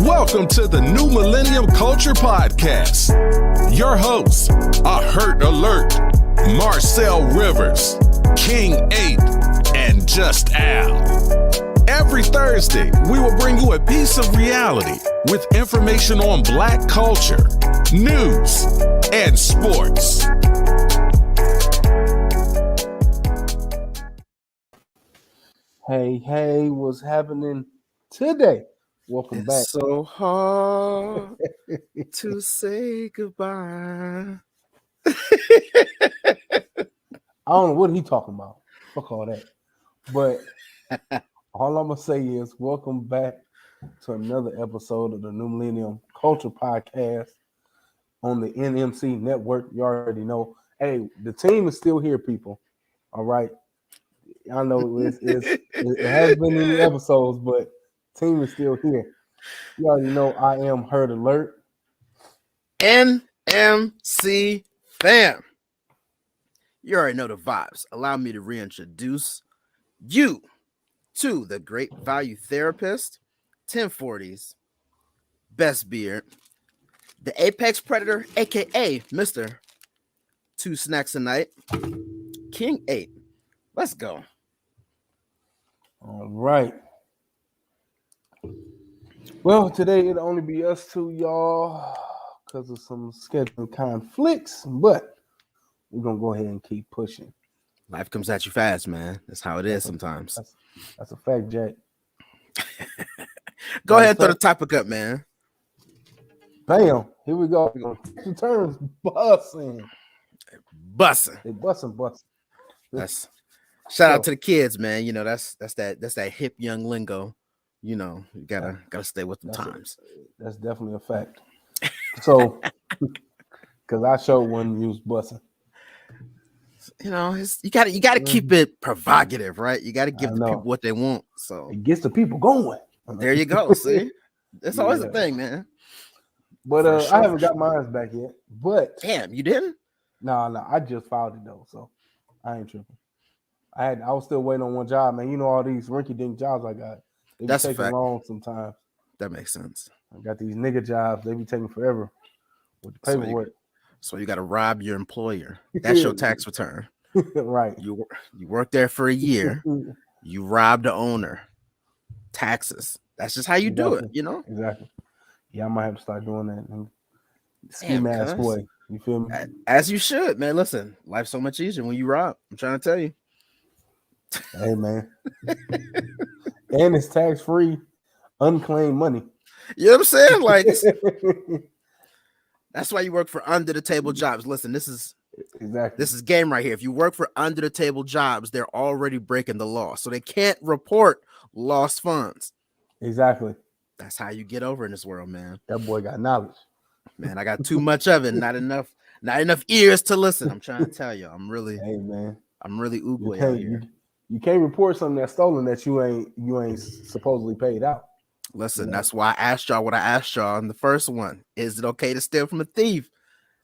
Welcome to the new Millennial Culture Podcast. Your hosts are Hurt Alert, Marcel Rivers, King 8, and Just Al. Every Thursday, we will bring you a piece of reality with information on Black culture, news, and sports. Hey, what's happening today? Welcome back. It's so hard to say goodbye. I don't know what he talking about. Fuck all that. But all I'm going to say is welcome back to another episode of the New Millennium Culture Podcast on the NMC Network. You already know. Hey, the team is still here, people. All right. I know it has been in the episodes, but team is still here. You already know I am Hurt Alert. NMC fam. You already know the vibes. Allow me to reintroduce you to the great value therapist, 1040s, best beard, the apex predator, aka Mr. 2 Snacks a Night, King 8. Let's go. All right. Well, today it'll only be us two, y'all, because of some scheduling conflicts, but we're going to go ahead and keep pushing. Life comes at you fast, man. That's how it is sometimes. That's a fact, Jack. Go ahead and throw the topic up, man. Bam. Here we go. Two terms. Bussin. Bussin. They bussin. That's shout out to the kids, man. You know, that's that hip young lingo. You know, you gotta stay with the times. That's definitely a fact. So, because I showed one use bussin. You know, you gotta keep it provocative, right? You gotta give the people what they want. So it gets the people going. There you go. See, that's always a thing, man. But sure. I haven't got mine back yet. But damn, you didn't? No, I just filed it though, so I ain't tripping. I was still waiting on one job, man. You know all these rinky-dink jobs I got. They be taking long sometimes. That makes sense. I got these nigga jobs. They be taking forever with the paperwork. So you got to rob your employer. That's your tax return. Right. You work there for a year. You rob the owner. Taxes. That's just how you do it, you know? Exactly. Yeah, I might have to start doing that in ski mask way. You feel me? As you should, man. Listen, life's so much easier when you rob. I'm trying to tell you. Hey, man. And it's tax-free unclaimed money. You know what I'm saying? Like, that's why you work for under the table jobs. Listen, this is game right here. If you work for under the table jobs, they're already breaking the law, so they can't report lost funds. Exactly. That's how you get over in this world, man. That boy got knowledge. Man, I got too much of it. Not enough ears to listen. I'm trying to tell you. I'm really oogly out here. You can't report something that's stolen that you ain't supposedly paid out. Listen, that's why I asked y'all what I asked y'all in the first one. Is it okay to steal from a thief?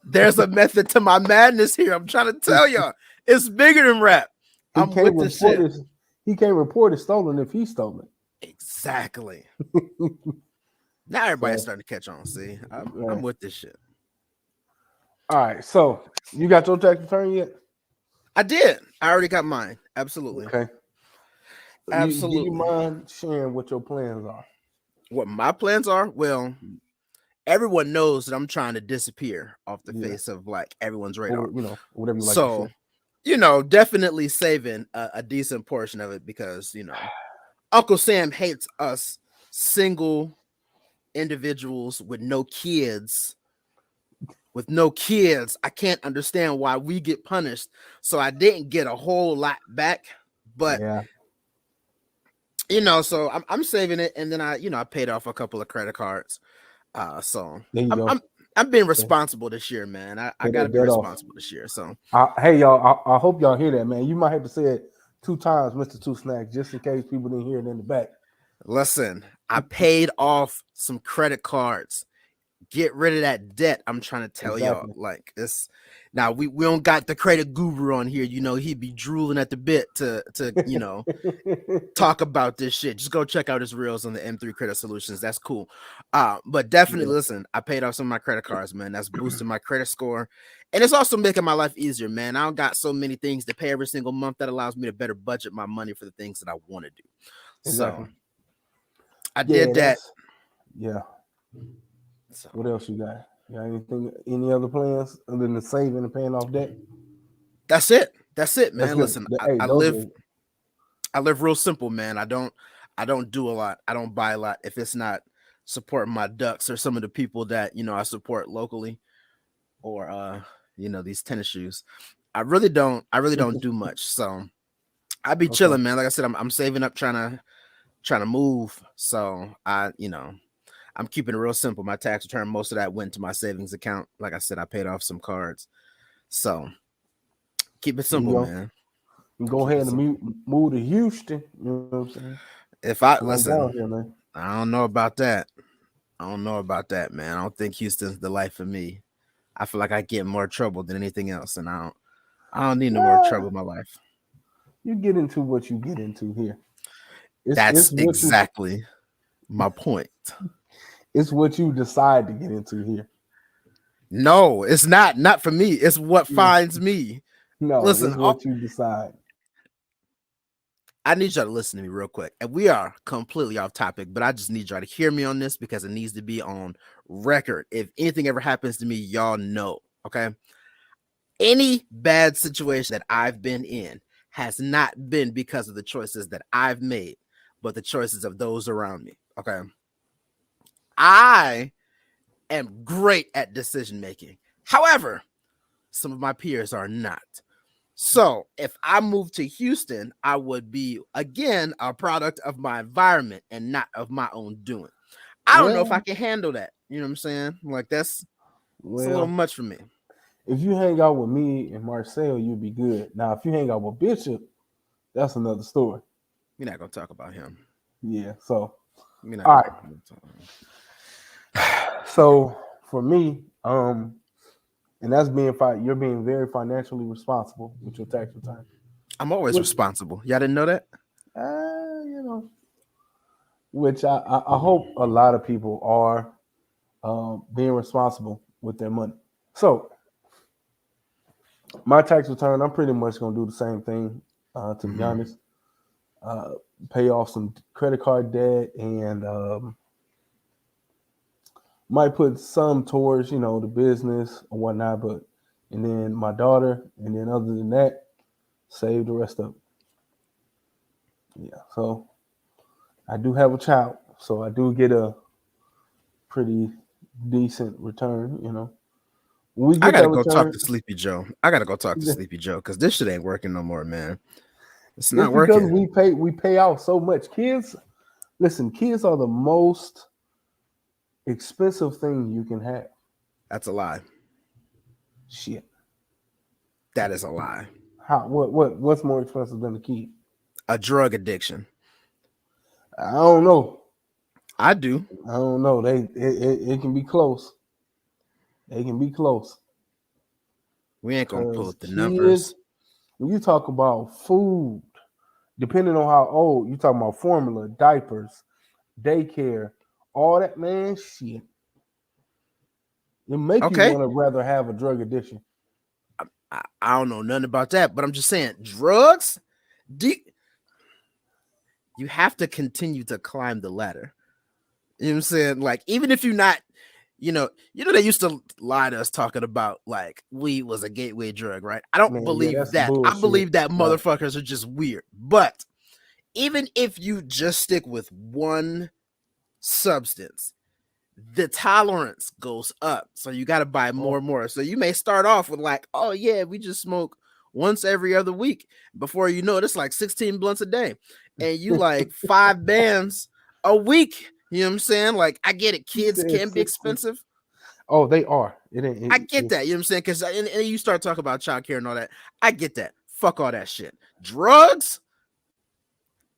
There's a method to my madness here. I'm trying to tell y'all. It's bigger than rap. I'm with this shit. He can't report it stolen if he's stolen. Exactly. Now everybody's starting to catch on. See, I'm with this shit. All right, so you got your tax return yet? I did. I already got mine. Absolutely. Okay. Absolutely. Do you mind sharing what your plans are? What my plans are? Well, everyone knows that I'm trying to disappear off the face of like everyone's radar. Or, whatever you like to say. Definitely saving a decent portion of it because, Uncle Sam hates us single individuals with no kids. I can't understand why we get punished. So I didn't get a whole lot back, but so I'm saving it, and then I paid off a couple of credit cards. So I'm being responsible this year, man. I gotta be responsible this year. So hey y'all, I hope y'all hear that, man. You might have to say it 2 times, Mr. Two Snacks, just in case people didn't hear it in the back. Listen, I paid off some credit cards. Get rid of that debt. I'm trying to tell y'all, like this. Now we don't got the credit guru on here. He'd be drooling at the bit to talk about this shit. Just go check out his reels on the M3 Credit Solutions. That's cool. But definitely listen. I paid off some of my credit cards, man. That's boosting my credit score, and it's also making my life easier, man. I don't got so many things to pay every single month that allows me to better budget my money for the things that I want to do. Exactly. So I did that. Yeah. So, what else you got? You got any other plans other than saving and paying off debt? That's it, man. Listen, I live real simple, man. I don't do a lot. I don't buy a lot if it's not supporting my ducks or some of the people that I support locally, or these tennis shoes. I really don't do much. So I be chilling, man. Like I said, I'm saving up, trying to move. So I'm keeping it real simple. My tax return, most of that went to my savings account. Like I said, I paid off some cards. So keep it simple, man. Go ahead and move to Houston. You know what I'm saying? If I listen, here, I don't know about that. Man. I don't think Houston's the life for me. I feel like I get more trouble than anything else, and I don't need no more trouble in my life. You get into what you get into here. That's exactly my point. It's what you decide to get into here. No, it's not for me. It's what finds me. No, listen, it's what you decide. I need y'all to listen to me real quick. And we are completely off topic, but I just need y'all to hear me on this because it needs to be on record. If anything ever happens to me, y'all know, okay? Any bad situation that I've been in has not been because of the choices that I've made, but the choices of those around me, okay? I am great at decision making. However, some of my peers are not. So if I moved to Houston, I would be, again, a product of my environment and not of my own doing. I don't know if I can handle that. You know what I'm saying? Like, it's a little much for me. If you hang out with me and Marcel, you'll be good. Now, if you hang out with Bishop, that's another story. You're not going to talk about him. Yeah, so. All right. So, for me, and that's you're being very financially responsible with your tax return. I'm always responsible. Y'all didn't know that? Which I hope a lot of people are being responsible with their money. So my tax return, I'm pretty much going to do the same thing, to be honest. Pay off some credit card debt and might put some towards, the business or whatnot, and then my daughter, and then other than that, save the rest of it. Yeah, so I do have a child, So I do get a pretty decent return, you know. When we I get gotta that go talk return, to Sleepy Joe. Because this shit ain't working no more, man. It's it's not because working. we pay out so much. Kids, listen, kids are the most expensive thing you can have. That's a lie. Shit. That is a lie. What's more expensive than a kid? A drug addiction. I don't know. I do. I don't know. It can be close. They can be close. We ain't gonna pull Because up the kids, numbers. when you talk about food, depending on how old, you talking about formula, diapers, daycare, all that, man, shit. It make you Okay. want to rather have a drug addiction. I don't know nothing about that, but I'm just saying, drugs. You have to continue to climb the ladder. You know what I'm saying? Like, even if you're not, they used to lie to us talking about like weed was a gateway drug, right? I don't Man, yeah, believe that's that. I bullshit. believe that Right. motherfuckers are just weird. But even if you just stick with one substance, the tolerance goes up. So you got to buy more and more. So you may start off with like, oh yeah, we just smoke once every other week. Before you know it, it's like 16 blunts a day. And you like 5 bands a week. You know what I'm saying? Like, I get it. Kids can be expensive. Oh, they are. I get that. You know what I'm saying? Because and you start talking about child care and all that. I get that. Fuck all that shit. Drugs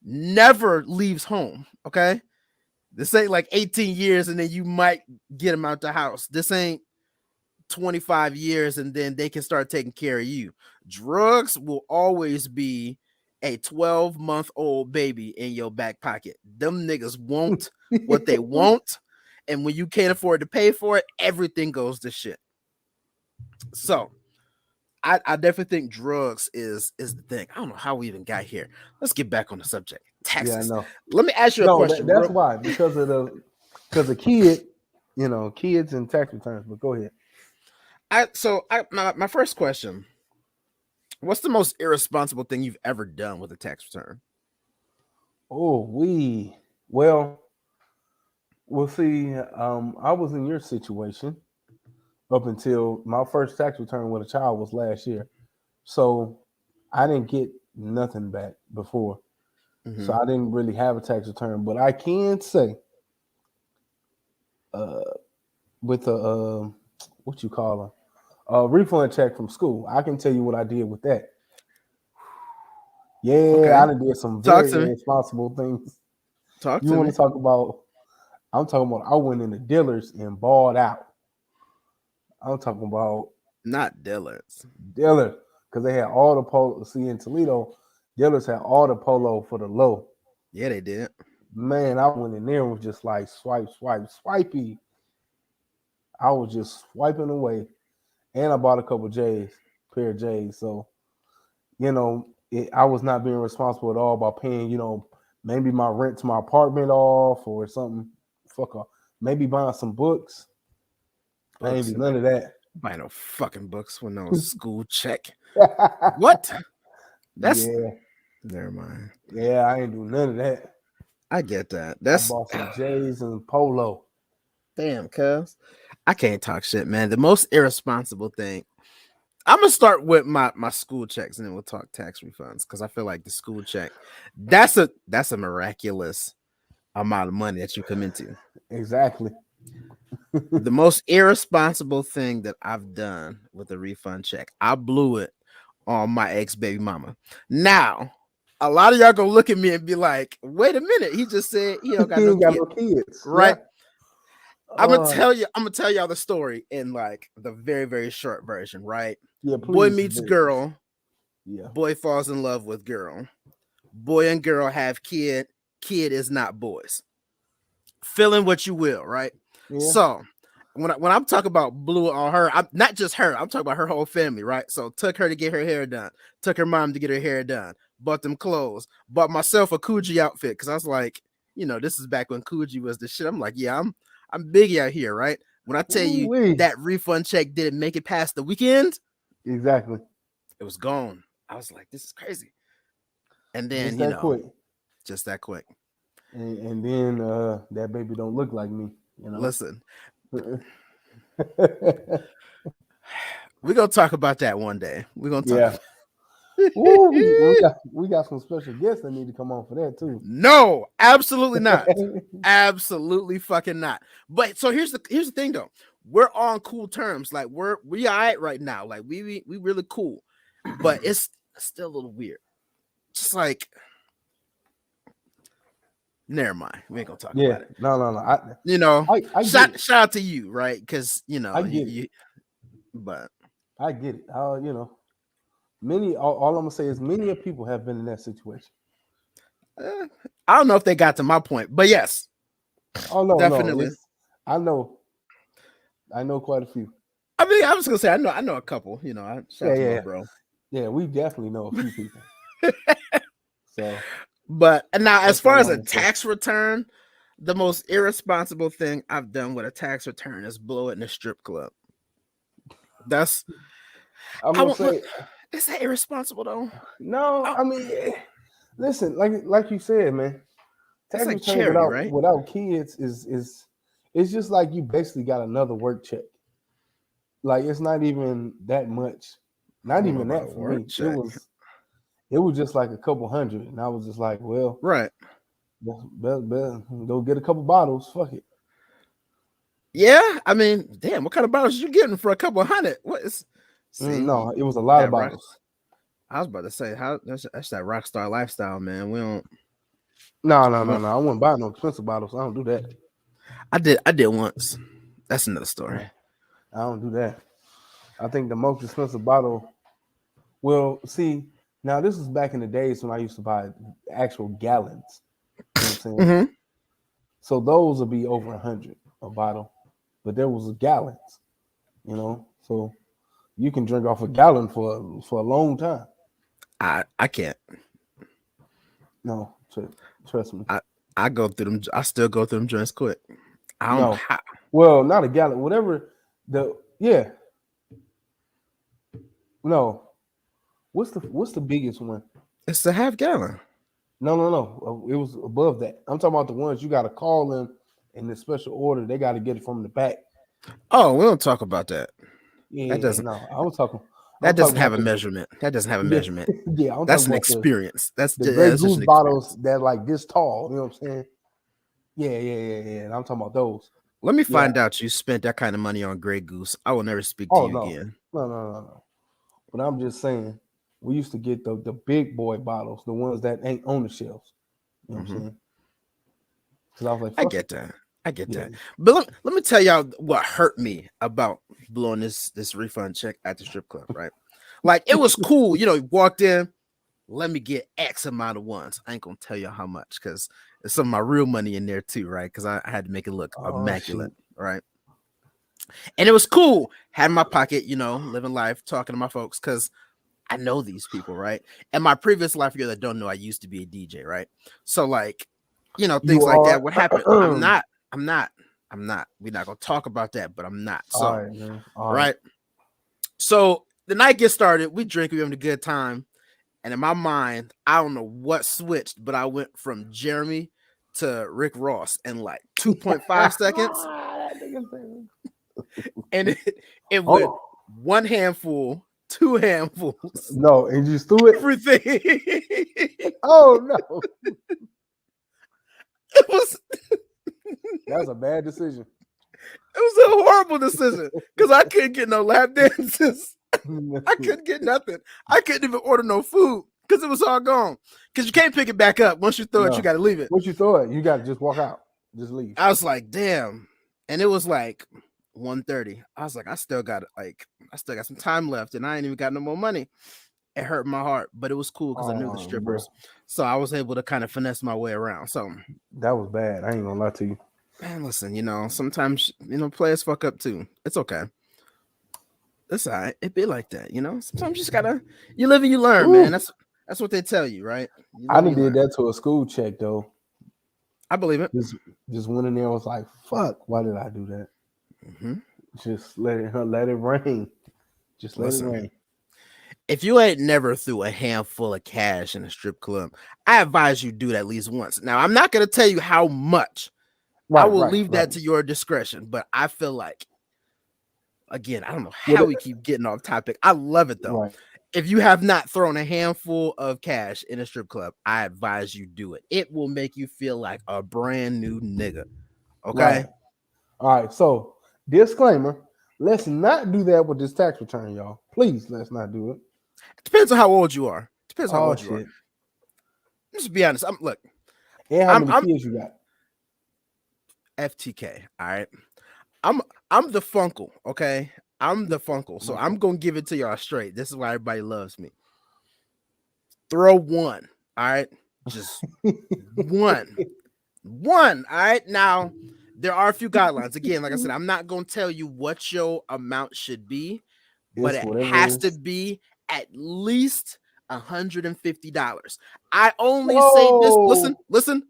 never leaves home. Okay. This ain't like 18 years and then you might get them out the house. This ain't 25 years and then they can start taking care of you. Drugs will always be a 12-month-old baby in your back pocket. Them niggas want what they want. And when you can't afford to pay for it, everything goes to shit. So I definitely think drugs is the thing. I don't know how we even got here. Let's get back on the subject. Taxes. Yeah, I know. Let me ask you a question. That's why, because the kid, kids and tax returns. But go ahead. My first question: what's the most irresponsible thing you've ever done with a tax return? Oh, we'll see. I was in your situation up until my first tax return with a child was last year, so I didn't get nothing back before. Mm-hmm. So I didn't really have a tax return, but I can say, with a what you call a refund check from school, I can tell you what I did with that. Yeah, Okay. I did some very irresponsible things. You want to talk about? I'm talking about I went into dealers and balled out. I'm talking about not dealers, because they had all the polo. See, in Toledo, dealers had all the polo for the low. Yeah, they did. Man, I went in there and was just like swipey. I was just swiping away, and I bought a couple pair of J's. So, I was not being responsible at all by paying, maybe my rent to my apartment off or something. Fuck off. Maybe buying some books. I ain't do none of that. Buy no fucking books with no school check. What? That's never mind. Yeah, I ain't do none of that. I get that. I bought some J's and polo. Damn, cuz I can't talk shit, man. The most irresponsible thing. I'm gonna start with my school checks and then we'll talk tax refunds because I feel like the school check that's a miraculous amount of money that you come into. Exactly. The most irresponsible thing that I've done with a refund check, I blew it on my ex-baby mama. Now, a lot of y'all gonna look at me and be like, wait a minute, he just said he don't got, no kids. Right? Yeah. I'm gonna tell y'all the story in like the very, very short version, right? Yeah, please. Boy meets girl. Yeah. Boy falls in love with girl. Boy and girl have kid. Kid is not boys. Fill in what you will, right? Yeah. So when I'm talking about blew it on her, I'm not just her, I'm talking about her whole family, right? So took her to get her hair done, took her mom to get her hair done, bought them clothes, bought myself a Coogee outfit because I was like, this is back when Coogee was the shit. I'm like, yeah, I'm big out here, right? When I tell you that refund check didn't make it past the weekend, exactly, it was gone. I was like, this is crazy. And then just that quick. Just that quick. and then that baby don't look like me. Listen, we're gonna talk about that one day. We're gonna talk. Yeah. Ooh, we got some special guests that need to come on for that too. No, absolutely not. Absolutely fucking not. But so here's the thing though. We're on cool terms. Like we all right right now. Like we really cool. But it's still a little weird. Just like, never mind. We ain't gonna talk about it. No. Shout out to you, right? Because I get it. But I get it. All I'm gonna say is many of people have been in that situation. I don't know if they got to my point, but yes. Oh no, definitely. No, I know quite a few. I mean, I was gonna say I know a couple. Shout out to my bro. Yeah, we definitely know a few people. So, but now as far as a tax return, the most irresponsible thing I've done with a tax return is blow it in a strip club. That's is that irresponsible though? No, I mean, listen, like you said, man, tax like return charity, without kids is it's just like you basically got another work check. Like it's not even that much, not even that for me. Check. It was just like a couple hundred, and I was just like, well, right, better go get a couple bottles. Fuck it. Yeah, I mean, damn, what kind of bottles you getting for a couple hundred? What is? No, it was a lot of bottles. I was about to say, that's that rock star lifestyle, man. We don't. No. I wouldn't buy no expensive bottles. I don't do that. I did once. That's another story. I don't do that. I think the most expensive bottle. Well, see, now this was back in the days when I used to buy actual gallons. You know what I'm saying? Mm-hmm. So those would be over 100 a bottle, but there was gallons. So you can drink off a gallon for a long time. I can't. No, trust me. I go through them. I still go through them joints quick. I don't. No. Well, not a gallon. Whatever No. What's the biggest one? It's a half gallon. No. It was above that. I'm talking about the ones you got to call them in the special order. They got to get it from the back. Oh, we don't talk about that. Yeah, that doesn't. No, I was talking. That doesn't have a measurement. That doesn't have a measurement. Yeah, that's an experience. That's the Grey Goose bottles that like this tall. You know what I'm saying? Yeah. And I'm talking about those. Let me find out you spent that kind of money on Grey Goose. I will never speak to you again. No. But I'm just saying, we used to get the big boy bottles, the ones that ain't on the shelves. You know what I'm saying? Because I was like, I get that. But let me tell y'all what hurt me about blowing this refund check at the strip club, right? Like, it was cool. You walked in, let me get X amount of ones. I ain't going to tell y'all how much because there's some of my real money in there too, right? Because I had to make it look immaculate, right? And it was cool. Had in my pocket, living life, talking to my folks because I know these people, right? And my previous life, you that don't know, I used to be a DJ, right? So like, things like that would happen. I'm not. We're not gonna talk about that, but I'm not. So, all right. So the night gets started. We drink. We having a good time. And in my mind, I don't know what switched, but I went from Jeremy to Rick Ross in like 2.5 seconds. And it went one handful, two handfuls. No, and you threw it. Everything. Oh no. It was. That was a bad decision. It was a horrible decision because I couldn't get no lap dances. I couldn't get nothing. I couldn't even order no food because it was all gone. Because you can't pick it back up. Once you throw it, you got to leave it. Once you throw it, you got to just walk out. Just leave. I was like, damn. And it was like 1:30. I was like, I still got some time left and I ain't even got no more money. It hurt my heart, but it was cool because I knew the strippers. Bro. So I was able to kind of finesse my way around. So that was bad. I ain't gonna lie to you. Man, listen, sometimes, players fuck up too. It's okay. It's all right. It be like that, Sometimes you just you live and you learn, man. That's what they tell you, right? I did that to a school check though. I believe it. Just went in there and was like, fuck, why did I do that? Mm-hmm. Just let it rain. Just let it rain. If you ain't never threw a handful of cash in a strip club, I advise you do it at least once. Now, I'm not going to tell you how much. I will leave that to your discretion, but I feel like, again, I don't know how we keep getting off topic. I love it though. Right. If you have not thrown a handful of cash in a strip club, I advise you do it. It will make you feel like a brand new nigga. Okay. Right. All right. So, disclaimer: let's not do that with this tax return, y'all. Please, let's not do it. Depends on how old you are. Depends on how old you are. Shit. Let's be honest. Look. And how many kids you got? FTK. All right. I'm the Funkle. Okay. I'm the Funkle. So I'm gonna give it to y'all straight. This is why everybody loves me. Throw one. All right. Just one. One. All right. Now, there are a few guidelines. Again, like I said, I'm not gonna tell you what your amount should be, but it has to be at least $150. I only say this.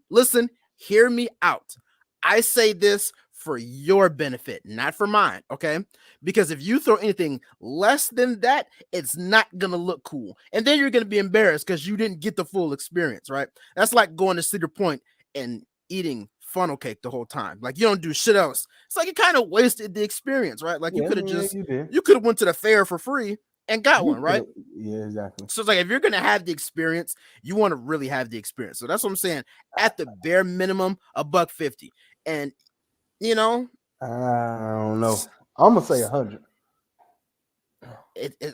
Listen, hear me out. I say this for your benefit, not for mine, okay? Because if you throw anything less than that, it's not gonna look cool. And then you're gonna be embarrassed because you didn't get the full experience, right? That's like going to Cedar Point and eating funnel cake the whole time. Like you don't do shit else. It's like you kind of wasted the experience, right? Like you could have went to the fair for free and got one, right? Yeah, exactly. So it's like if you're gonna have the experience, you want to really have the experience. So that's what I'm saying. At the bare minimum, $150. And you know, I don't know. I'm gonna say 100.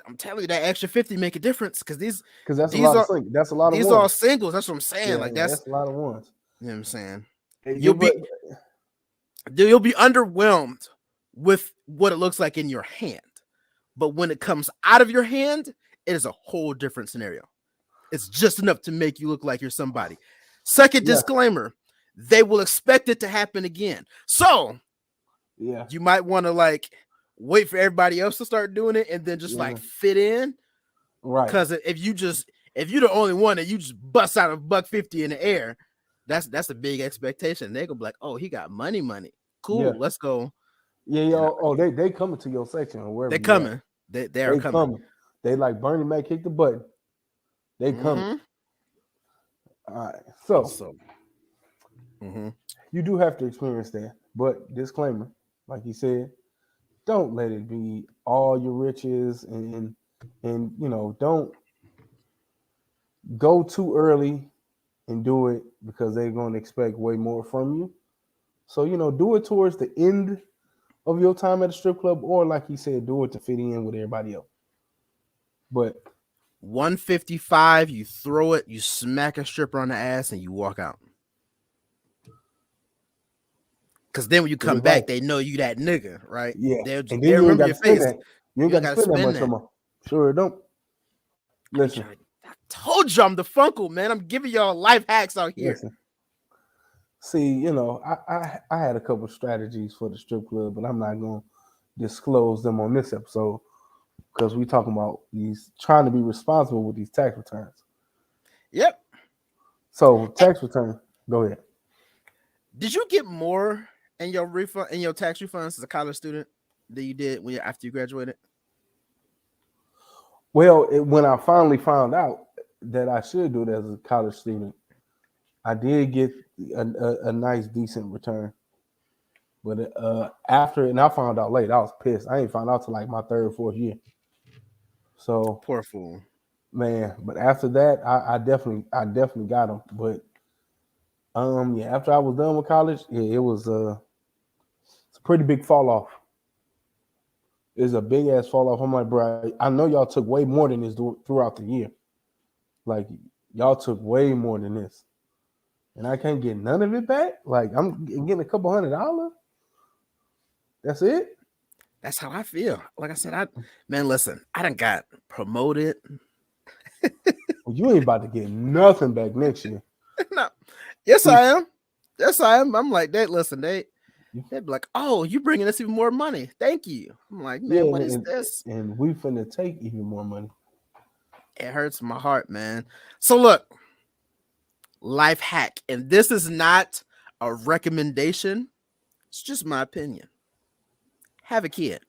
I'm telling you that extra 50 make a difference because these that's a lot of singles. That's a lot of these ones. are singles. That's what I'm saying. Yeah, like that's a lot of ones. You know what I'm saying? Hey, you'll be underwhelmed with what it looks like in your hand. But when it comes out of your hand, it is a whole different scenario. It's just enough to make you look like you're somebody. Second disclaimer, they will expect it to happen again. So you might want to like wait for everybody else to start doing it and then just like fit in. Right. Because if you're the only one and you just bust out $150 in the air, that's a big expectation. They're gonna be like, oh, he got money. Cool, let's go. Yeah. Oh, they coming to your section or wherever. They're coming. They're coming. They like Bernie Mac hit the button. They coming. All right. So you do have to experience that. But disclaimer, like you said, don't let it be all your riches and you know, don't go too early and do it because they're going to expect way more from you. So, you know, do it towards the end of your time at a strip club, or like he said, do it to fit in with everybody else. But $155, you throw it, you smack a stripper on the ass, and you walk out. Because then when you come back, they know you that nigga, right? Yeah. And they remember your face. You ain't got to spend that much no more. Sure don't. Listen. I told you I'm the Funkle, man. I'm giving y'all life hacks out here. Listen. See, you know, I had a couple strategies for the strip club, but I'm not going to disclose them on this episode because we talking about these trying to be responsible with these tax returns. Yep. So tax return, go ahead. Did you get more in your refund in your tax refunds as a college student than you did after you graduated? Well, when I finally found out that I should do it as a college student, I did get a nice, decent return. But after, and I found out late, I was pissed. I ain't found out till like my third or fourth year. So poor fool, man. But after that, I definitely got them. But after I was done with college, it was it's a pretty big fall off. It's a big ass fall off. I'm like, bro, I know y'all took way more than this throughout the year. Like y'all took way more than this. And I can't get none of it back. Like I'm getting a couple $100. That's it. That's how I feel. Like I said, listen, I done got promoted. Well, you ain't about to get nothing back next year. No. Yes, I am. Yes, I am. I'm like, they'd be like, oh, you bringing us even more money. Thank you. I'm like, man, what is this? And we finna take even more money. It hurts my heart, man. So look, life hack. And this is not a recommendation. It's just my opinion. Have a kid.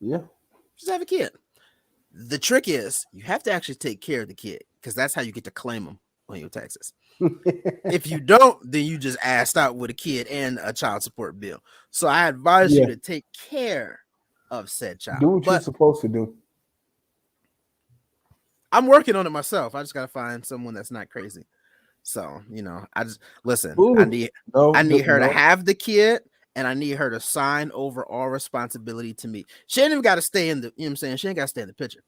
Yeah. Just have a kid. The trick is you have to actually take care of the kid because that's how you get to claim them on your taxes. If you don't, then you just assed out with a kid and a child support bill. So I advise you to take care of said child. Do what you're supposed to do. I'm working on it myself. I just gotta find someone that's not crazy. So, I just listen. Ooh, I need her to have the kid, and I need her to sign over all responsibility to me. She ain't even got to stay in the, you know what I'm saying? She ain't got to stay in the picture.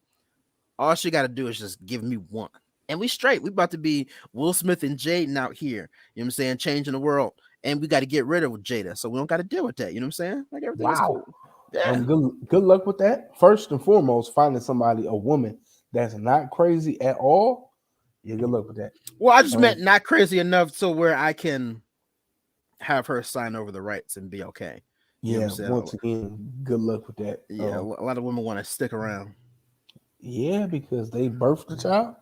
All she got to do is just give me one. And we straight. We about to be Will Smith and Jaden out here. You know what I'm saying? Changing the world. And we got to get rid of Jada. So we don't got to deal with that. You know what I'm saying? Like everything is cool. Yeah. Good luck with that. First and foremost, finding somebody, a woman that's not crazy at all. Yeah, good luck with that. Well, I just meant not crazy enough so where I can have her sign over the rights and be okay. Yeah, once again, good luck with that. Yeah, a lot of women want to stick around. Yeah, because they birthed the child.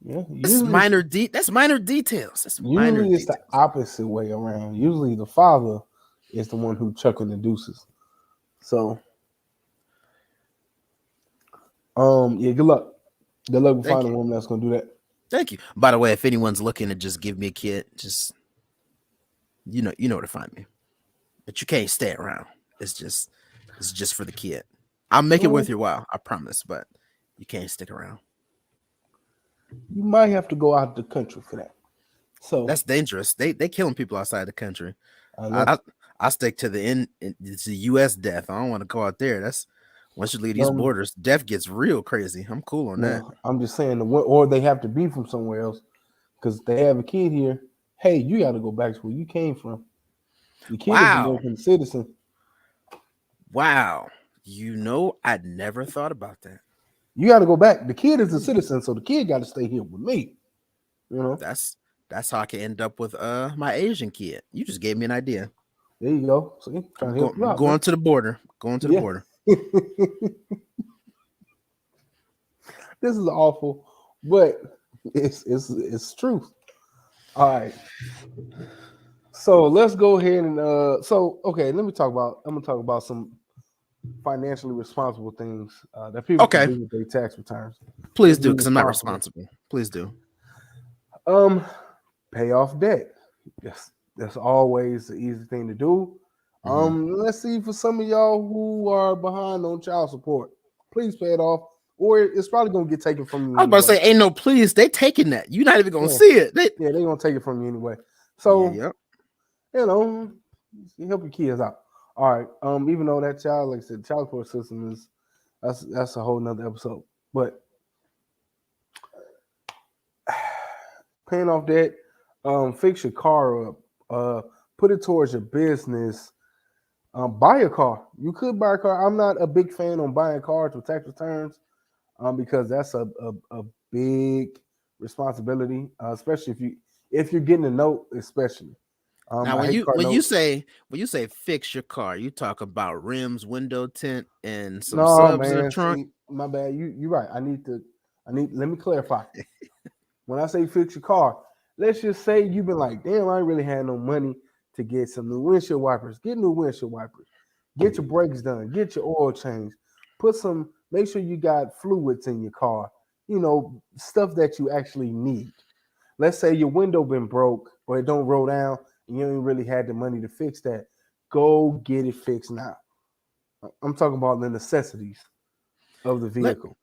Yeah, that's minor details. That's usually it's the opposite way around. Usually the father is the one who chucking the deuces. So, yeah, good luck. Good luck with finding a woman that's gonna do that. Thank you. By the way, if anyone's looking to just give me a kid, just you know where to find me. But you can't stay around. It's just for the kid. I'll make it worth your while, I promise, but you can't stick around. You might have to go out the country for that. So that's dangerous. They killing people outside the country. I stick to it's the U.S. death. I don't want to go out there. That's once you leave these borders, death gets real crazy. I'm cool on that. I'm just saying, or they have to be from somewhere else because they have a kid here. Hey, you got to go back to where you came from. The kid is an American citizen. Wow. I'd never thought about that. You got to go back. The kid is a citizen, so the kid got to stay here with me. That's how I can end up with my Asian kid. You just gave me an idea. There you go. See, going to the border. Going to the border. This is awful, but it's truth. All right. So let's go ahead and let me talk about. I'm gonna talk about some financially responsible things that people can do with their tax returns. Please do, because I'm not responsible. Please do. Pay off debt. Yes, that's always the easy thing to do. Let's see, for some of y'all who are behind on child support, please pay it off, or it's probably gonna get taken from you. I was about to say, ain't no please. They taking that. You're not even gonna see it. They're gonna take it from you anyway. So help your kids out. All right. Even though that child, like I said, child support system is that's a whole nother episode. But paying off debt, fix your car up, put it towards your business. Buy a car. You could buy a car. I'm not a big fan on buying cars with tax returns, because that's a big responsibility, especially if you're getting a note, especially. Now, when you say fix your car, you talk about rims, window tint, and some subs in the trunk. See, my bad. You're right. Let me clarify. When I say fix your car, let's just say you've been like, damn, I ain't really had no money to get some new windshield wipers. Get new windshield wipers. Get your brakes done. Get your oil changed. Make sure you got fluids in your car. Stuff that you actually need. Let's say your window been broke or it don't roll down and you ain't really had the money to fix that. Go get it fixed now. I'm talking about the necessities of the vehicle.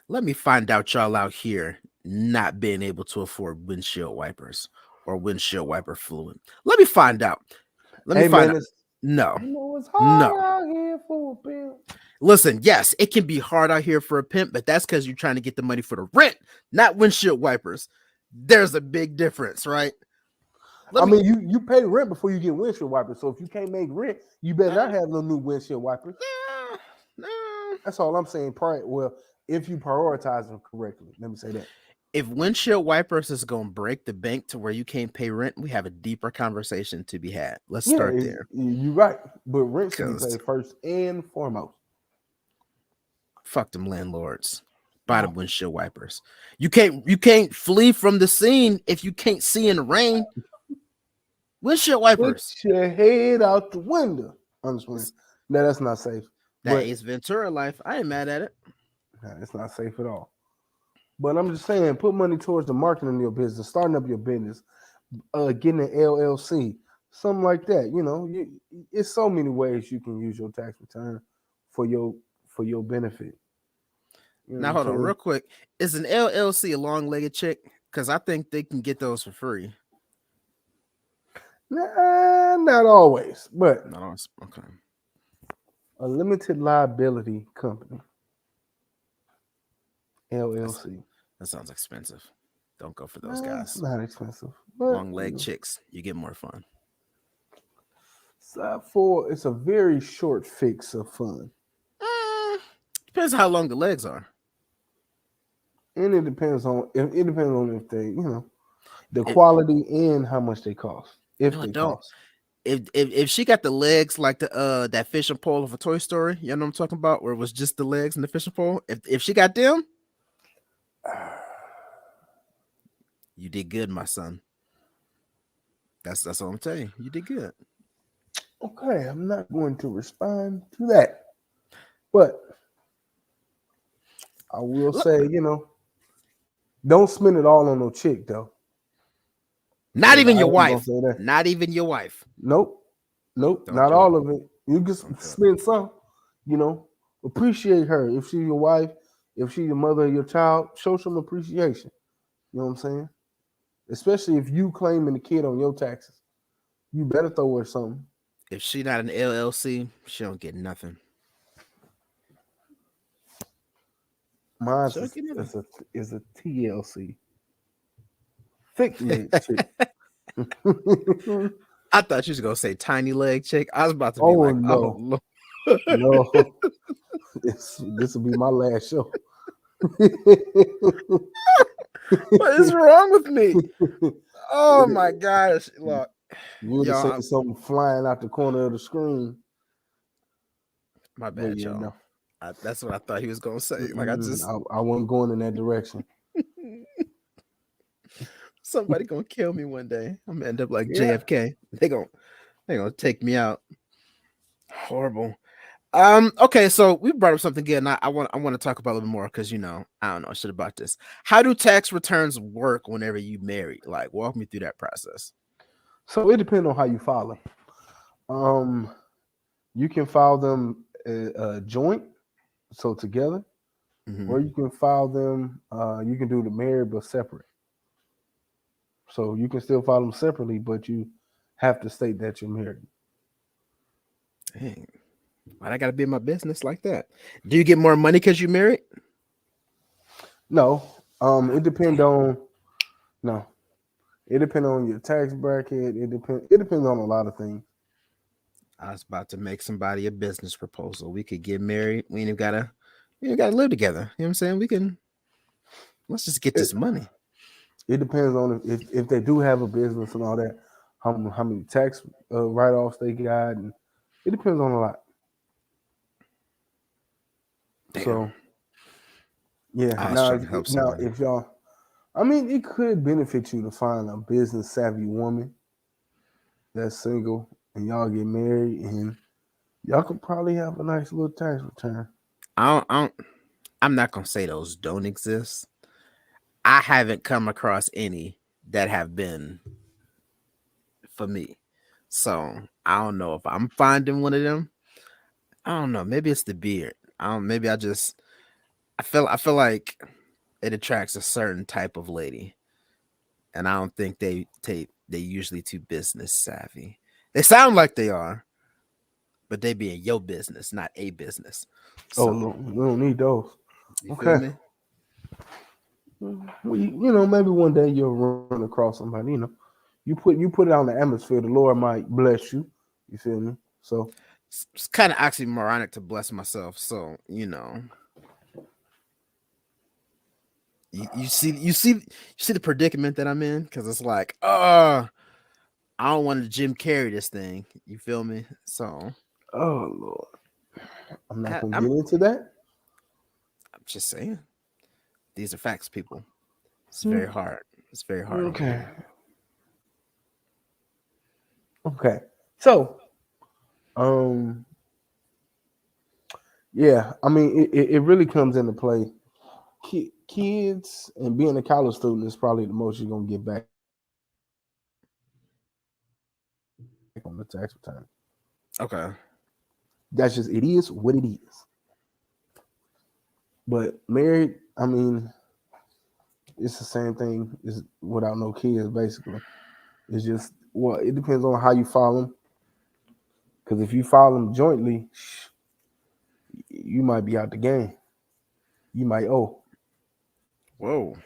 Let me find out y'all out here not being able to afford windshield wipers or windshield wiper fluid. Let me find out. Let me find out. No. It's hard out here for a pimp. Listen, yes, it can be hard out here for a pimp, but that's because you're trying to get the money for the rent, not windshield wipers. There's a big difference, right? You pay rent before you get windshield wipers. So if you can't make rent, you better not have no new windshield wipers. No. That's all I'm saying. Well, if you prioritize them correctly, let me say that. If windshield wipers is going to break the bank to where you can't pay rent, we have a deeper conversation to be had. Let's start there. You're right. But rent should be paid first and foremost. Fuck them landlords. Buy the windshield wipers. You can't flee from the scene if you can't see in the rain. Windshield wipers. Put your head out the window. I'm just playing. No, that's not safe. That Ace Ventura life. I ain't mad at it. It's not safe at all. But I'm just saying, put money towards the marketing of your business, starting up your business, getting an LLC, something like that. It's so many ways you can use your tax return for your benefit. Now hold on, real quick. Is an LLC a long-legged chick? Because I think they can get those for free. Nah, not always, but No, okay. A limited liability company, LLC. That sounds expensive. Don't go for those guys. It's not expensive. But, long leg chicks, you get more fun. It's a very short fix of fun. Depends how long the legs are. And it depends on if they, the quality and how much they cost. Cost. If she got the legs like the that fishing pole of a Toy Story, you know what I'm talking about, where it was just the legs and the fishing pole. If she got them, you did good, my son. That's all I'm telling you. You did good. Okay, I'm not going to respond to that, but I will say, don't spend it all on no chick though. Not even your wife. Not even your wife. Nope. Not all of it. You can spend some. Appreciate her. If she's your wife, if she's the mother of your child, show some appreciation. You know what I'm saying? Especially if you claiming the kid on your taxes, you better throw her something. If she not an LLC, she don't get nothing. Mine is a TLC. Thick leg chick. I thought you was gonna say tiny leg chick. I was about to be no. No. This will be my last show. What is wrong with me? Oh my gosh. Look. You would have seen something flying out the corner of the screen. My bad, y'all. That's what I thought he was gonna say. Like I wasn't going in that direction. Somebody gonna kill me one day. I'm gonna end up like JFK. They gonna take me out. Horrible. Okay, so we brought up something good, and I want to talk about a little bit more because I don't know shit about this. How do tax returns work whenever you marry? Like, walk me through that process. So it depends on how you file them. You can file them joint, so together, or you can file them. You can do the married but separate. So you can still file them separately, but you have to state that you're married. Dang. Why I gotta be in my business like that? Do you get more money because you married? No. It depends on your tax bracket. It depends on a lot of things. I was about to make somebody a business proposal. We could get married. We ain't gotta live together. You know what I'm saying? Let's just get this money. It depends on if they do have a business and all that, how many tax write-offs they got, and it depends on a lot. Damn. So, yeah. Now, if y'all, it could benefit you to find a business savvy woman that's single and y'all get married, and y'all could probably have a nice little tax return. I'm not gonna say those don't exist. I haven't come across any that have been for me. So I don't know if I'm finding one of them. I don't know. Maybe it's the beard. Maybe I feel like it attracts a certain type of lady, and I don't think they usually too business savvy. They sound like they are, but they be in your business, not a business. So, we don't need those. You feel me? Well, maybe one day you'll run across somebody. You put it on the atmosphere. The Lord might bless you. You feel me? So it's kind of oxymoronic to bless myself. So you see the predicament that I'm in, because it's like, I don't want to Jim Carrey this thing. You feel me? So, oh Lord, I'm not gonna get into that. I'm just saying, these are facts, people. It's very hard. It's very hard. Okay. So, yeah, it really comes into play kids and being a college student is probably the most you're gonna get back on the tax return. Okay. That's just, it is what it is. But married, I mean, it's the same thing as without no kids. Basically, it's just, well, it depends on how you file them. Because if you file them jointly, you might be out the game. You might owe. Whoa.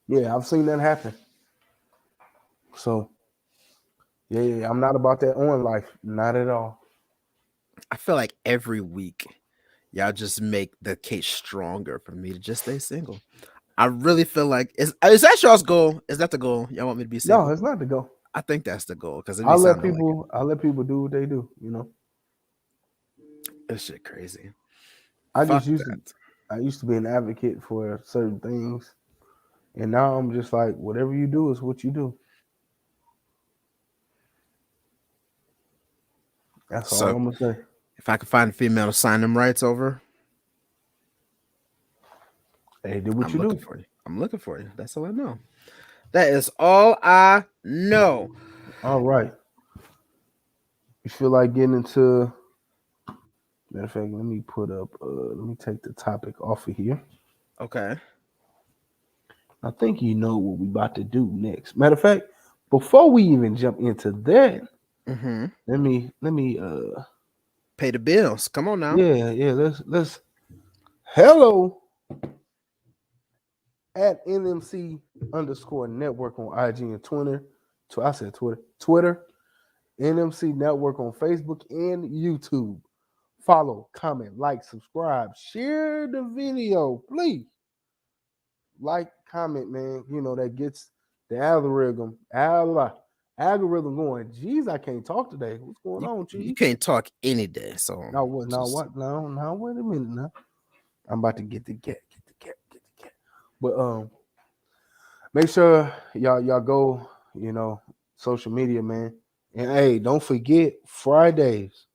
Yeah, I've seen that happen. So yeah, I'm not about that on life, not at all. I feel like every week y'all just make the case stronger for me to just stay single. I really feel like is that y'all's goal? Is that the goal? Y'all want me to be No, single? it's not to go. I think that's the goal because it I be let sounding like people. I let people do what they do. You know, this shit crazy. I Fuck just used to. that. I used to be an advocate for certain things, and now I'm just like, whatever you do is what you do. That's all So I'm gonna say. if I could find a female to sign them rights over, Hey, do what I'm you looking do. for you. I'm looking for you. That's all I know. That is all I know. All right. You feel like getting into? Matter of fact, let me put up. Let me take the topic off of here. Okay. I think you know what we about to do next. Matter of fact, before we even jump into that, Mm-hmm. let me Pay the bills. Come on now. yeah, let's hello at NMC underscore network on IG and Twitter. I said Twitter. Twitter. NMC Network on Facebook and YouTube. Follow, comment, like, subscribe, share the video, please. Like, comment, man. You know that gets the algorithm going. Jeez, I can't talk today. What's going on, You Chief? can't talk any day. So Now what? Now just what? Now wait a minute. Now I'm about to get the cat. Get the cat. But make sure y'all go. You know, social media, man. And hey, don't forget Fridays.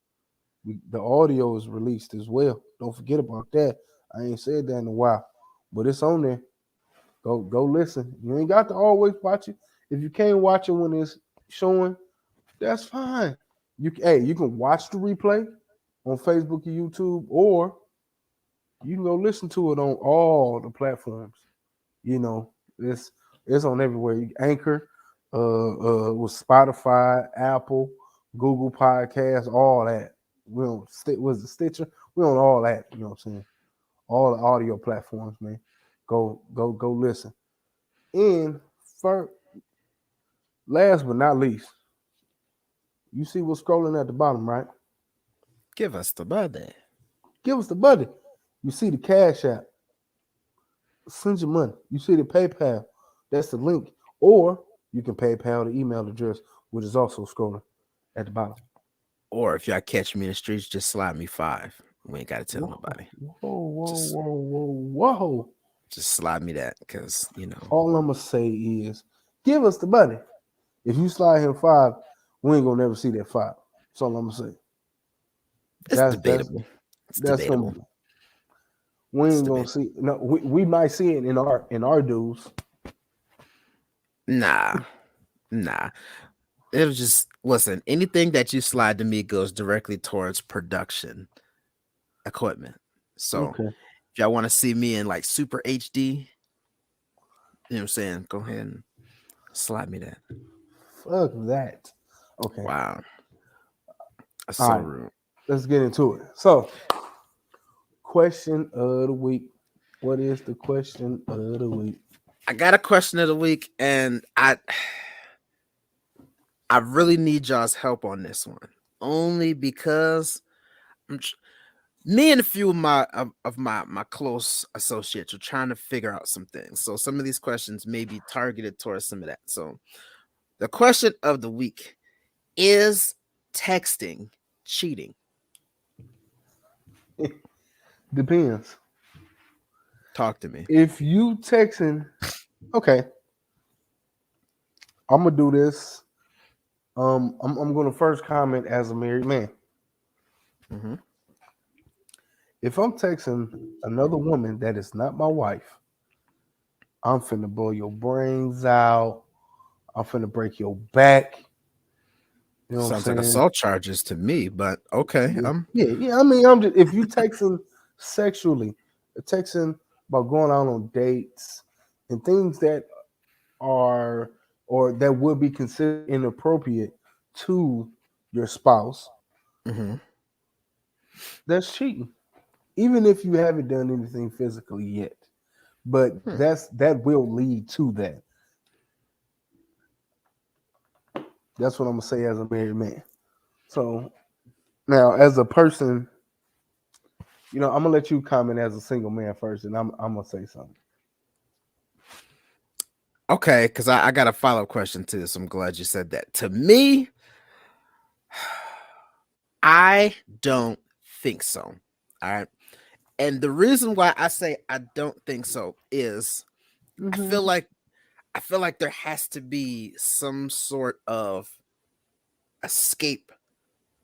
The audio is released as well. Don't forget about that. I ain't said that in a while, but it's on there. Go listen. You ain't got to always watch it. If you can't watch it when it's showing, that's fine. You can watch the replay on Facebook and YouTube, or you can go listen to it on all the platforms. You know, it's on everywhere. Anchor, with Spotify, Apple, Google Podcasts, all that. We on was the Stitcher. We on all that. You know what I'm saying? All the audio platforms, man. Go listen. And first, last but not least, you see what's scrolling at the bottom, right? give us the money. Give us the budget. You see the Cash App. Send your money. You see the PayPal. That's the link. Or you can PayPal the email address, which is also scrolling at the bottom. Or if y'all catch me in the streets, just slide me 5. We ain't gotta tell Whoa, nobody. whoa, Just whoa, whoa, whoa. just slide me that because All I'm gonna say is give us the money. If you slide him 5, we ain't gonna never see that 5. That's all I'm gonna say. it's That's that's debatable. It's that's gonna debatable. be. We It's ain't gonna debatable. see. No, we might see it in our dues. Nah, nah. It was just listen. Anything that you slide to me goes directly towards production equipment. So Okay. if y'all want to see me in like super HD, you know what I'm saying? Go ahead and slide me that. Fuck that. Okay. Wow, that's All so right. rude. Let's get into it. So, question of the week. What is the question of the week? I got a question of the week, and I really need y'all's help on this one, only because me and a few of my close associates are trying to figure out some things. So some of these questions may be targeted towards some of that. So the question of the week is texting cheating? Depends. Talk to me. If you texting, okay, I'm gonna do this. I'm gonna first comment as a married man. Mm-hmm. If I'm texting another woman that is not my wife, I'm finna blow your brains out. I'm finna break your back. You know what I'm Sounds like saying? assault charges to me, but okay. Yeah. I mean, I'm just if you texting sexually, texting about going out on dates and things that are or that would be considered inappropriate to your spouse, Mhm. that's cheating. Even if you haven't done anything physically yet. But Hmm. that will lead to that. That's what I'm gonna say as a married man. So now as a person, I'm gonna let you comment as a single man first, and I'm gonna say something. Okay, because I got a follow-up question to this. I'm glad you said that. To me, I don't think so. All right. And the reason why I say I don't think so is I Mm-hmm. feel like I feel like there has to be some sort of escape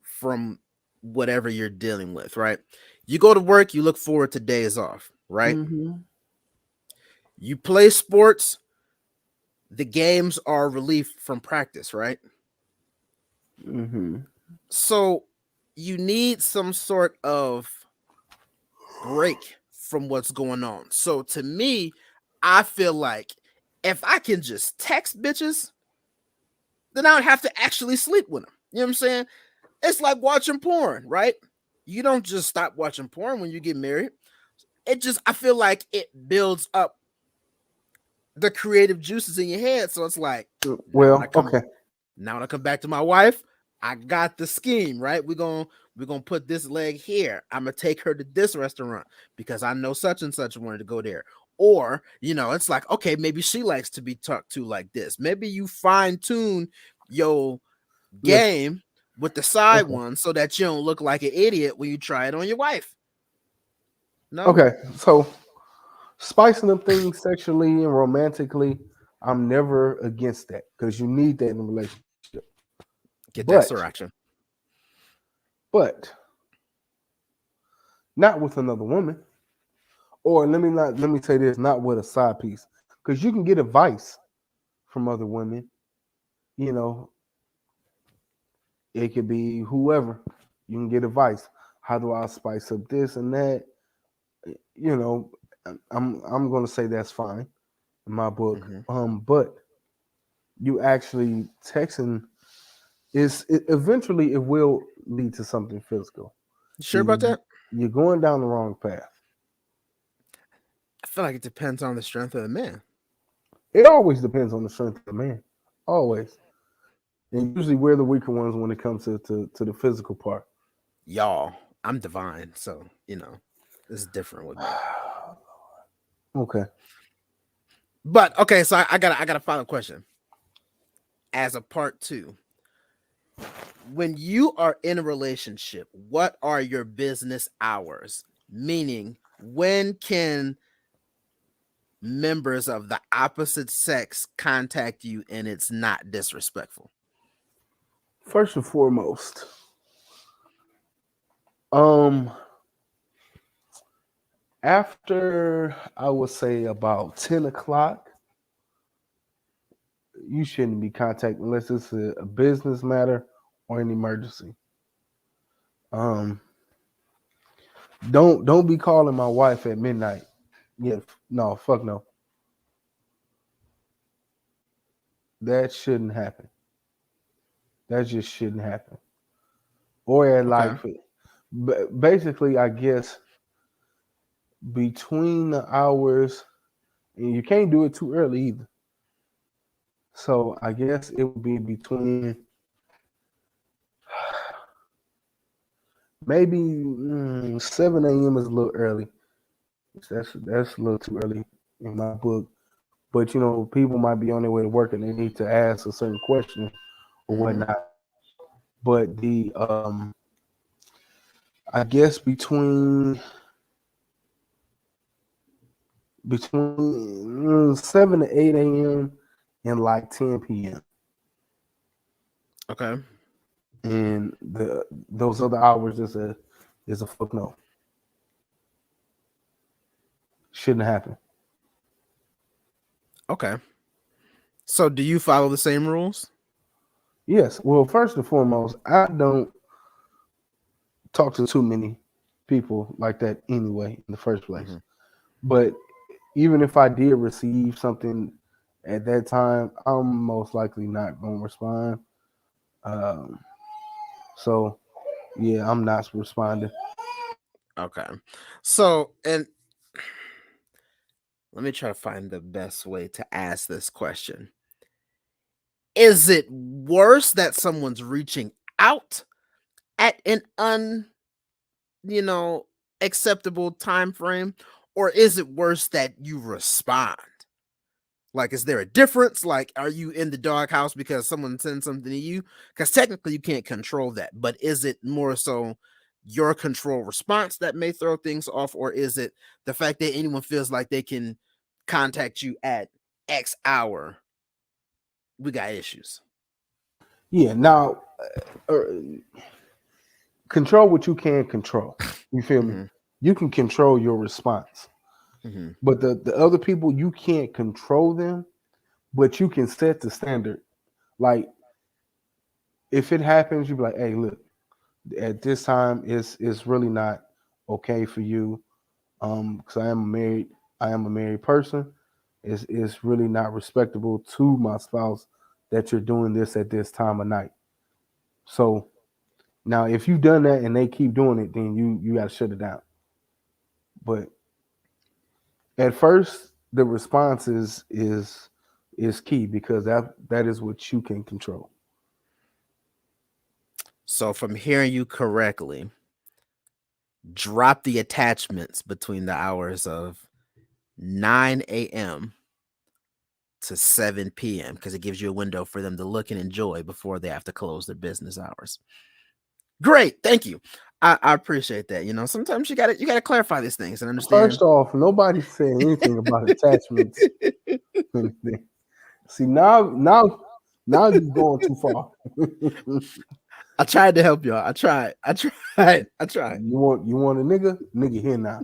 from whatever you're dealing with, right? You go to work, you look forward to days off, right? Mm-hmm. You play sports, the games are relief from practice, right? Mm-hmm. So you need some sort of break from what's going on. So to me, I feel like if I can just text bitches, then I would have to actually sleep with them. You know what I'm saying? It's like watching porn, right? You don't just stop watching porn when you get married. I feel like it builds up the creative juices in your head. So it's like, now when I Well, come okay. now when I come back to my wife, I got the scheme, right? We're gonna put this leg here. I'm gonna take her to this restaurant because I know such and such wanted to go there. Or, it's like, okay, maybe she likes to be talked to like this. Maybe you fine-tune your Listen. game with the side Okay. one so that you don't look like an idiot when you try it on your wife. No? Okay. So spicing up things sexually and romantically, I'm never against that because you need that in a relationship. Get that But sriracha. but not with another woman. Or let me say this, not with a side piece. Because you can get advice from other women. You know, it could be whoever. You can get advice. How do I spice up this and that? You know, I'm gonna say that's fine in my book. Mm-hmm. But you actually texting eventually it will lead to something physical. You sure about And that? you're going down the wrong path. I feel like it depends on the strength of the man. It always depends on the strength of the man. Always. And usually we're the weaker ones when it comes to the physical part. Y'all, I'm divine, so it's different with me. Okay. But okay, so I got a follow-up question as a part two. When you are in a relationship, what are your business hours? Meaning, when can members of the opposite sex contact you and it's not disrespectful? First and foremost, um, after I would say about 10 o'clock, you shouldn't be contacted unless it's a business matter or an emergency. Um, don't be calling my wife at midnight. Yeah, no, fuck no. That shouldn't happen. That just shouldn't happen. Or at Okay. basically, I guess between the hours, and you can't do it too early either. So I guess it would be between maybe 7 a.m. is a little early. That's a little too early in my book. But people might be on their way to work and they need to ask a certain question or Mm-hmm. whatnot. But I guess between 7 to 8 a.m. and like 10 p.m. Okay. And those other hours is a fuck no. shouldn't happen. Okay. So do you follow the same rules? Yes. Well, first and foremost, I don't talk to too many people like that anyway in the first place. Mm-hmm. But even if I did receive something at that time, I'm most likely not going to respond. Um, so, yeah, I'm not responding. Okay. So, and let me try to find the best way to ask this question. Is it worse that someone's reaching out at an acceptable time frame, or is it worse that you respond? Like, is there a difference? Like, are you in the doghouse because someone sends something to you? Because technically you can't control that, but is it more so your control response that may throw things off, or is it the fact that anyone feels like they can contact you at X hour? We got issues. Yeah. Now, control what you can control. You feel me? Mm-hmm. You can control your response. Mm-hmm. But the other people, you can't control them, but you can set the standard. Like, if it happens, you be like, hey, look, at this time, it's really not okay for you. Because I am a married person. It's really not respectable to my spouse that you're doing this at this time of night. So now, if you've done that and they keep doing it, then you got to shut it down. But at first, the response is key because that is what you can control. So, if I'm hearing you correctly, drop the attachments between the hours of 9 a.m. to 7 p.m. because it gives you a window for them to look and enjoy before they have to close their business hours. Great, thank you. I appreciate that. Sometimes you gotta clarify these things and understand. First off, nobody said anything about attachments. See, now you're going too far. I tried to help y'all. I tried. You want a nigga here now.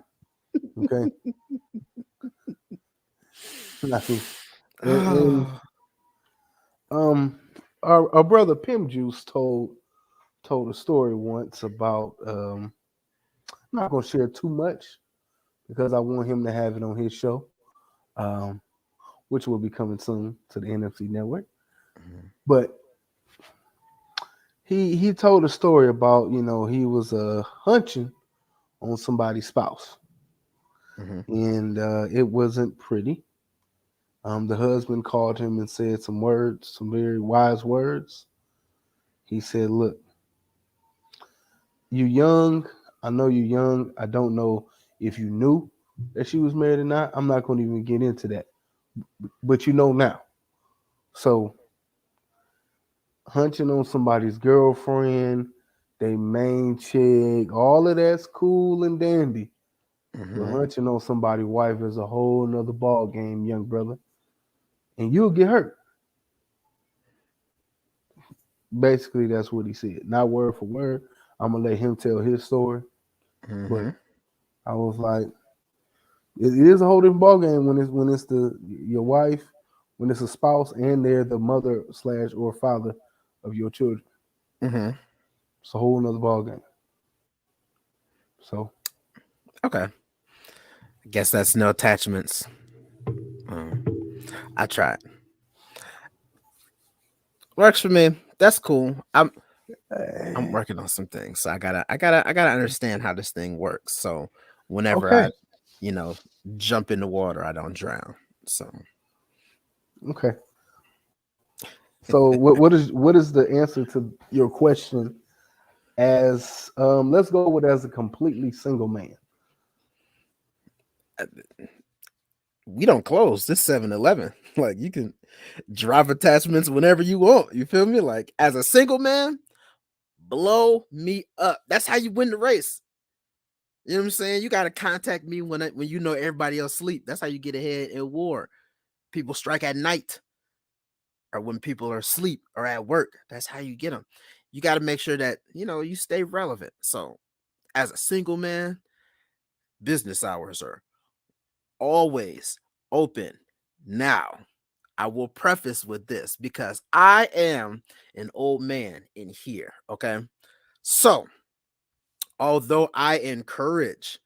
Okay. and, our brother Pim Juice told a story once about I'm not gonna share too much because I want him to have it on his show, um, which will be coming soon to the NMC Network. Mhm. But he told a story about he was hunching on somebody's spouse, Mhm. and it wasn't pretty. The husband called him and said some words, some very wise words. He said, "Look, you young. I know you young. I don't know if you knew that she was married or not. I'm not going to even get into that, but you know now. So hunching on somebody's girlfriend, they main chick, all of that's cool and dandy. But Mhm. hunching on somebody's wife is a whole nother ball game, young brother, and you'll get hurt." Basically, that's what he said. Not word for word. I'm gonna let him tell his story, but Mhm. I was like, it is a whole different ball game when it's your wife, when it's a spouse, and they're the mother slash or father of your children. Mhm. It's a whole nother ball game. So Okay. I guess that's no attachments. I tried. Works for me. That's cool. I'm working on some things. So I gotta understand how this thing works. So whenever okay, I, you know, jump in the water, I don't drown. So okay. So what is the answer to your question? As let's go with as a completely single man. we don't close this 7-Eleven. Like you can drop attachments whenever you want. You feel me? Like as a single man, blow me up. That's how you win the race. You know what I'm saying? You gotta contact me when you know everybody else sleep. That's how you get ahead in war. People strike at night or when people are asleep or at work. That's how you get them. You got to make sure that you stay relevant. So as a single man, business hours are always open. Now, I will preface with this because I am an old man in here, okay? So, although I encourage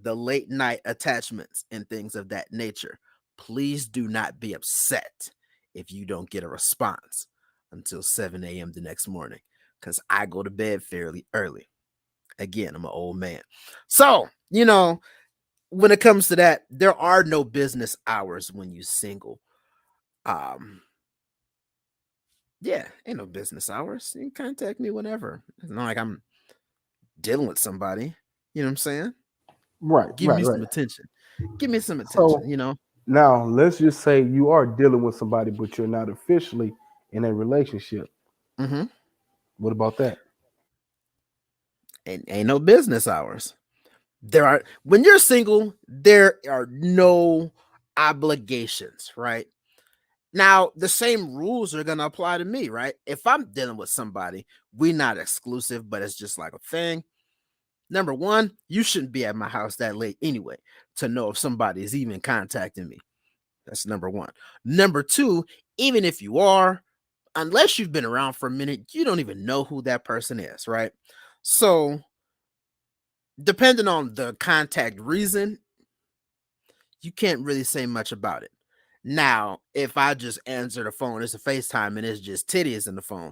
the late night attachments and things of that nature, please do not be upset if you don't get a response until 7 a.m. the next morning, because I go to bed fairly early. Again, I'm an old man. So, when it comes to that, there are no business hours when you single. Yeah, ain't no business hours. You can contact me whenever. It's not like I'm dealing with somebody. You know what I'm saying? Right. Give me right. some attention. Give me some attention, So, now let's just say you are dealing with somebody, but you're not officially in a relationship. Mm-hmm. What about that? Ain't no business hours. When you're single, there are no obligations, right? Now, the same rules are going to apply to me, right? If I'm dealing with somebody, we're not exclusive, but it's just like a thing. Number one, you shouldn't be at my house that late anyway to know if somebody is even contacting me. That's number one. Number two, even if you are, unless you've been around for a minute, you don't even know who that person is, right? So, depending on the contact reason, you can't really say much about it. Now, if I just answer the phone, it's a FaceTime and it's just titties in the phone,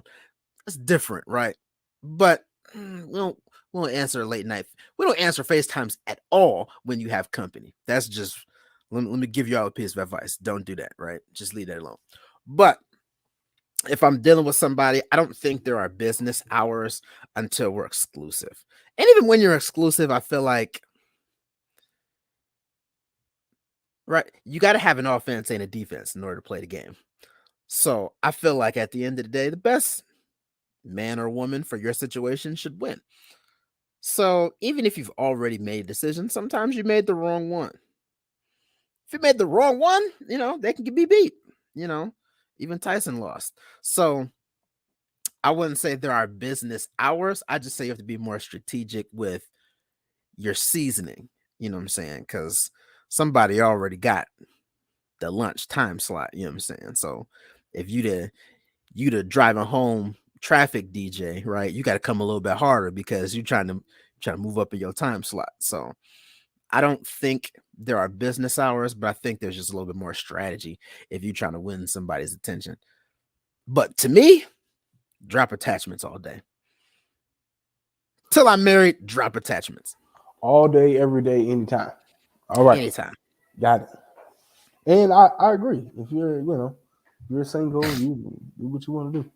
it's different, right? But we don't answer late night. We don't answer FaceTimes at all when you have company. That's just, let me give you all a piece of advice. Don't do that, right? Just leave that alone. But if I'm dealing with somebody, I don't think there are business hours until we're exclusive. And even when you're exclusive, I feel like, right, you got to have an offense and a defense in order to play the game. So I feel like at the end of the day, the best man or woman for your situation should win. So even if you've already made a decision, sometimes you made the wrong one. If you made the wrong one, they can be beat. Even Tyson lost. So I wouldn't say there are business hours. I just say you have to be more strategic with your seasoning. You know what I'm saying? Because somebody already got the lunch time slot. You know what I'm saying? So if you the driving home traffic DJ, right? You got to come a little bit harder because you're trying to move up in your time slot. So I don't think there are business hours, but I think there's just a little bit more strategy if you're trying to win somebody's attention. But to me, drop attachments all day. Till I'm married, drop attachments. All day, every day, anytime. All right. Anytime. Got it. And I agree. If you're single, you do what you want to do.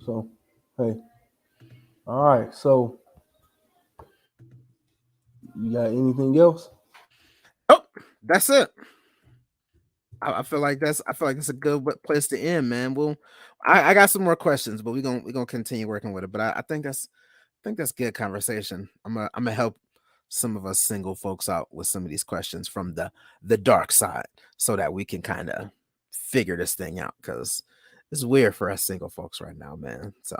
So, hey. All right. So, you got anything else? Oh, that's it. I feel like that's a good place to end, man. I got some more questions, but we're gonna continue working with it. But I think that's good conversation. I'm gonna help some of us single folks out with some of these questions from the dark side, so that we can kind of figure this thing out, because it's weird for us single folks right now, man. So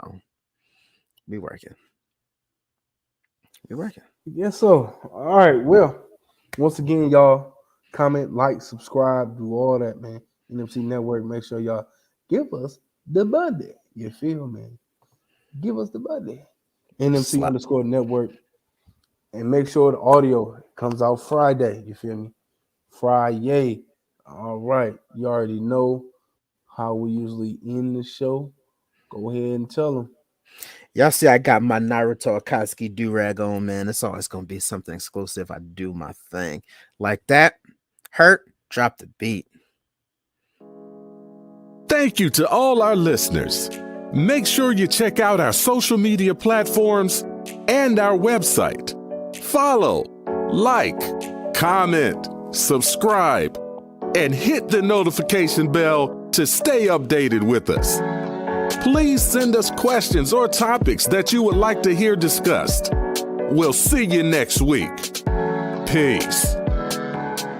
we working. Yes, so. All right. Well, once again, y'all, comment, like, subscribe, do all that, man. NMC Network, make sure y'all give us the buddy. You feel me? Give us the buddy. NMC_network. And make sure the audio comes out Friday. You feel me? Friday. All right. You already know how we usually end the show. Go ahead and tell them. Y'all see I got my Naruto Akatsuki do-rag on, man. It's always going to be something exclusive. I do my thing. Like that. Hurt, drop the beat. Thank you to all our listeners. Make sure you check out our social media platforms and our website. Follow, like, comment, subscribe, and hit the notification bell to stay updated with us. Please send us questions or topics that you would like to hear discussed. We'll see you next week. Peace.